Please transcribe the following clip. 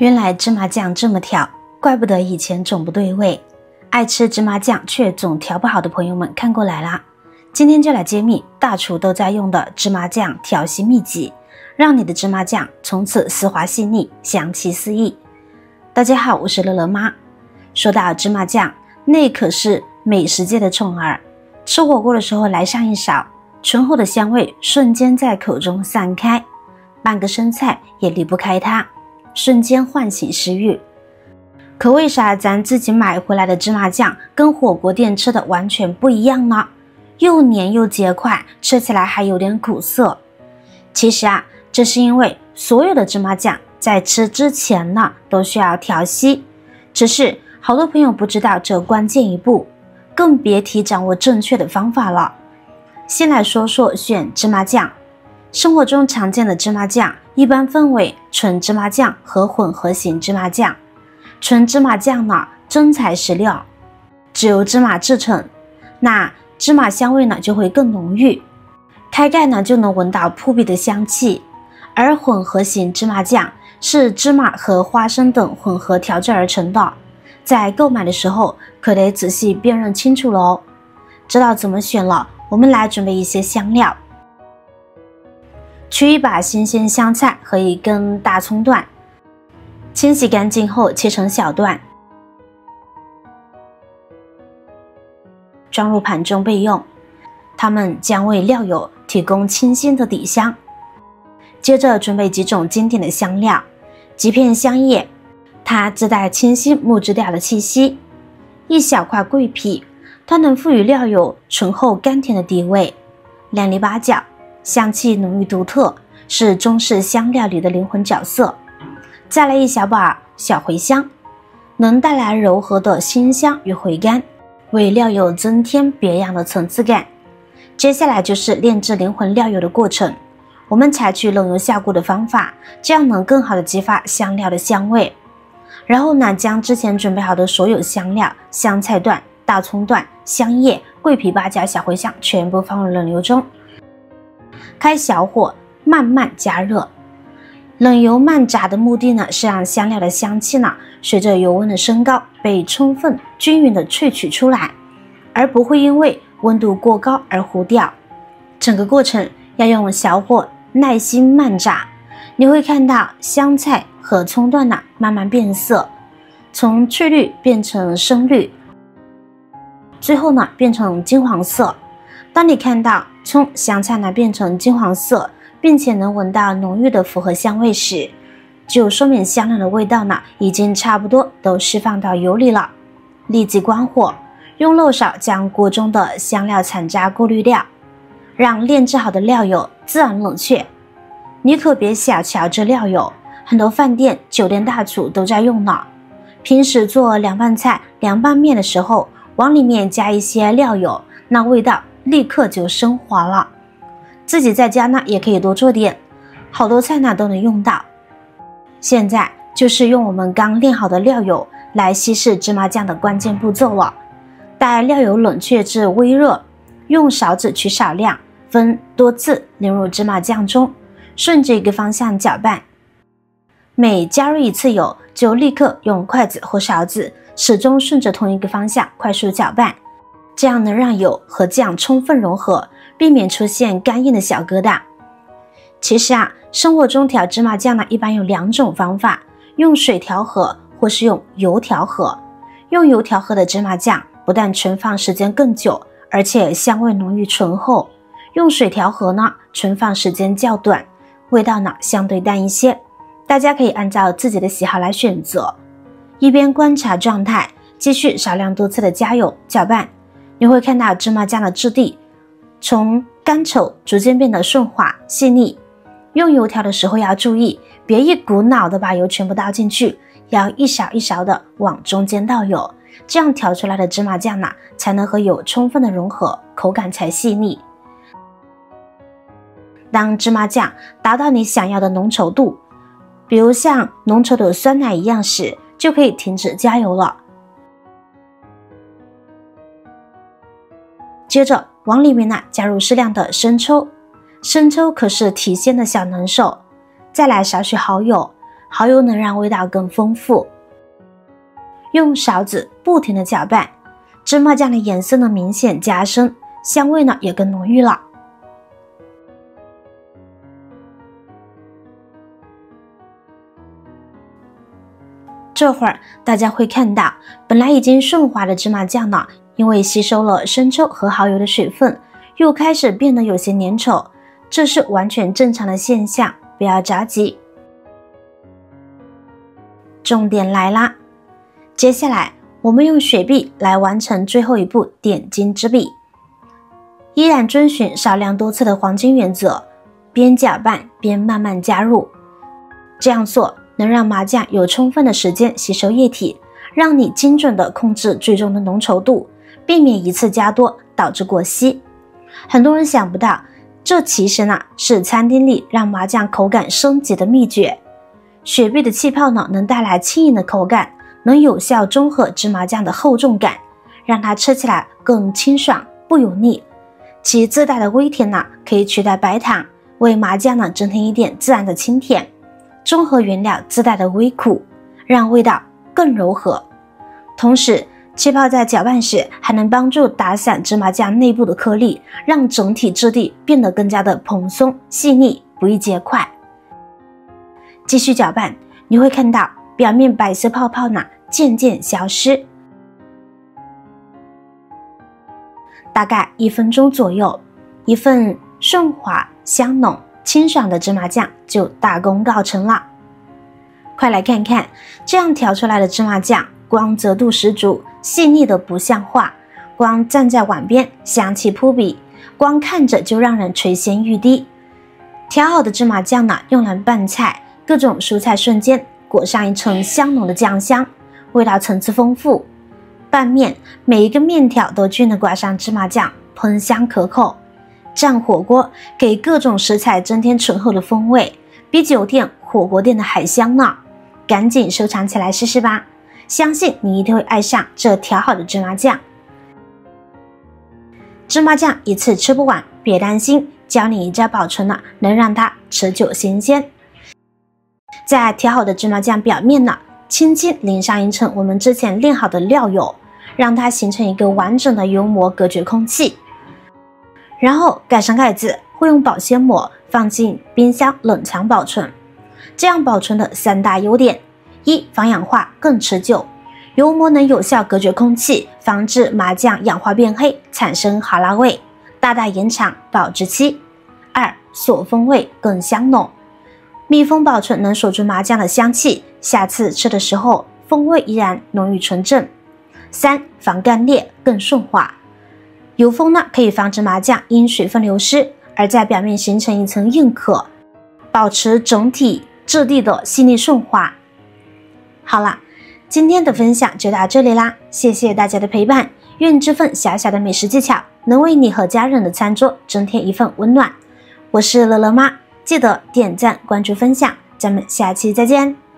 原来芝麻酱这么调，怪不得以前总不对味。爱吃芝麻酱却总调不好的朋友们看过来啦！今天就来揭秘大厨都在用的芝麻酱调息秘籍，让你的芝麻酱从此丝滑细腻，香气四溢。大家好，我是乐乐妈。说到芝麻酱，那可是美食界的宠儿，吃火锅的时候来上一勺，醇厚的香味瞬间在口中散开，拌个生菜也离不开它，瞬间唤醒食欲。可为啥咱自己买回来的芝麻酱跟火锅店吃的完全不一样呢？又黏又结块，吃起来还有点苦涩。其实这是因为所有的芝麻酱在吃之前呢都需要调息，只是好多朋友不知道这关键一步，更别提掌握正确的方法了。先来说说选芝麻酱。生活中常见的芝麻酱一般分为纯芝麻酱和混合型芝麻酱。纯芝麻酱呢，真材实料，只由芝麻制成，那芝麻香味呢就会更浓郁，开盖呢就能闻到扑鼻的香气。而混合型芝麻酱是芝麻和花生等混合调制而成的，在购买的时候可得仔细辨认清楚咯。知道怎么选了，我们来准备一些香料。取一把新鲜香菜和一根大葱段，清洗干净后切成小段，装入盘中备用。它们将为料油提供清新的底香。接着准备几种经典的香料，几片香叶，它自带清新木质调的气息；一小块桂皮，它能赋予料油醇厚甘甜的底味；2粒八角，香气浓郁独特，是中式香料里的灵魂角色；再来一小把小茴香，能带来柔和的辛香与回甘，为料油增添别样的层次感。接下来就是炼制灵魂料油的过程，我们采取冷油下锅的方法，这样能更好的激发香料的香味。然后呢，将之前准备好的所有香料、香菜段、大葱段、香叶、桂皮、八角、小茴香全部放入冷油中，开小火慢慢加热。冷油慢炸的目的呢，是让香料的香气呢随着油温的升高被充分均匀的萃取出来，而不会因为温度过高而糊掉。整个过程要用小火耐心慢炸，你会看到香菜和葱段呢慢慢变色，从翠绿变成深绿，最后呢变成金黄色。当你看到葱、香菜呢变成金黄色，并且能闻到浓郁的复合香味时，就说明香料的味道呢已经差不多都释放到油里了。立即关火，用漏勺将锅中的香料残渣过滤掉，让炼制好的料油自然冷却。你可别小瞧这料油，很多饭店、酒店大厨都在用呢。平时做凉拌菜、凉拌面的时候，往里面加一些料油，那味道立刻就升华了。自己在家呢也可以多做点，好多菜呢都能用到。现在就是用我们刚炼好的料油来稀释芝麻酱的关键步骤了。待料油冷却至微热，用勺子取少量，分多次淋入芝麻酱中，顺着一个方向搅拌。每加入一次油，就立刻用筷子或勺子始终顺着同一个方向快速搅拌，这样能让油和酱充分融合，避免出现干硬的小疙瘩。其实生活中调芝麻酱呢，一般有2种方法，用水调和或是用油调和。用油调和的芝麻酱不但存放时间更久，而且香味浓郁醇厚。用水调和呢，存放时间较短，味道呢相对淡一些。大家可以按照自己的喜好来选择。一边观察状态，继续少量多次的加油搅拌，你会看到芝麻酱的质地从干稠逐渐变得顺滑细腻。用油调的时候要注意，别一股脑的把油全部倒进去，要一勺一勺的往中间倒油，这样调出来的芝麻酱呢才能和油充分的融合，口感才细腻。当芝麻酱达到你想要的浓稠度，比如像浓稠的酸奶一样时，就可以停止加油了。接着往里面呢加入适量的生抽，生抽可是提鲜的小能手。再来少许蚝油，蚝油能让味道更丰富。用勺子不停地搅拌，芝麻酱的颜色呢明显加深，香味呢也更浓郁了。这会儿大家会看到，本来已经顺滑的芝麻酱呢，因为吸收了生抽和蚝油的水分，又开始变得有些粘稠，这是完全正常的现象，不要着急。重点来啦，接下来我们用雪碧来完成最后一步点睛之笔，依然遵循少量多次的黄金原则，边搅拌边慢慢加入，这样做能让麻酱有充分的时间吸收液体，让你精准地控制最终的浓稠度，避免一次加多导致过稀。很多人想不到，这其实呢是餐厅里让麻酱口感升级的秘诀。雪碧的气泡呢能带来轻盈的口感，能有效中和芝麻酱的厚重感，让它吃起来更清爽不油腻。其自带的微甜呢可以取代白糖，为麻酱呢增添一点自然的清甜，中和原料自带的微苦，让味道更柔和。同时气泡在搅拌时还能帮助打散芝麻酱内部的颗粒，让整体质地变得更加的蓬松细腻，不易结块。继续搅拌，你会看到表面白色泡泡呢渐渐消失。大概1分钟左右，一份顺滑香浓清爽的芝麻酱就大功告成了。快来看看这样调出来的芝麻酱，光泽度十足，细腻的不像话，光站在碗边香气扑鼻，光看着就让人垂涎欲滴。调好的芝麻酱呢用来拌菜，各种蔬菜瞬间裹上一层香浓的酱香，味道层次丰富。拌面，每一个面条都均匀地挂上芝麻酱，喷香可口。蘸火锅，给各种食材增添醇厚的风味，比酒店火锅店的还香呢。赶紧收藏起来试试吧，相信你一定会爱上这调好的芝麻酱。芝麻酱一次吃不完，别担心，教你一招保存了，能让它持久新鲜。在调好的芝麻酱表面呢，轻轻淋上一层我们之前炼好的料油，让它形成一个完整的油膜隔绝空气。然后盖上盖子，会用保鲜膜放进冰箱冷藏保存。这样保存的3大优点：一、防氧化更持久，油膜能有效隔绝空气，防止麻酱氧化变黑，产生哈喇味，大大延长保质期。2、锁风味更香浓，密封保存能锁住麻酱的香气，下次吃的时候风味依然浓郁纯正。3、防干裂更顺滑，油封呢可以防止麻酱因水分流失而在表面形成一层硬壳，保持整体质地的细腻顺滑。好了，今天的分享就到这里啦，谢谢大家的陪伴，愿这份小小的美食技巧能为你和家人的餐桌增添一份温暖。我是乐乐妈，记得点赞关注分享，咱们下期再见。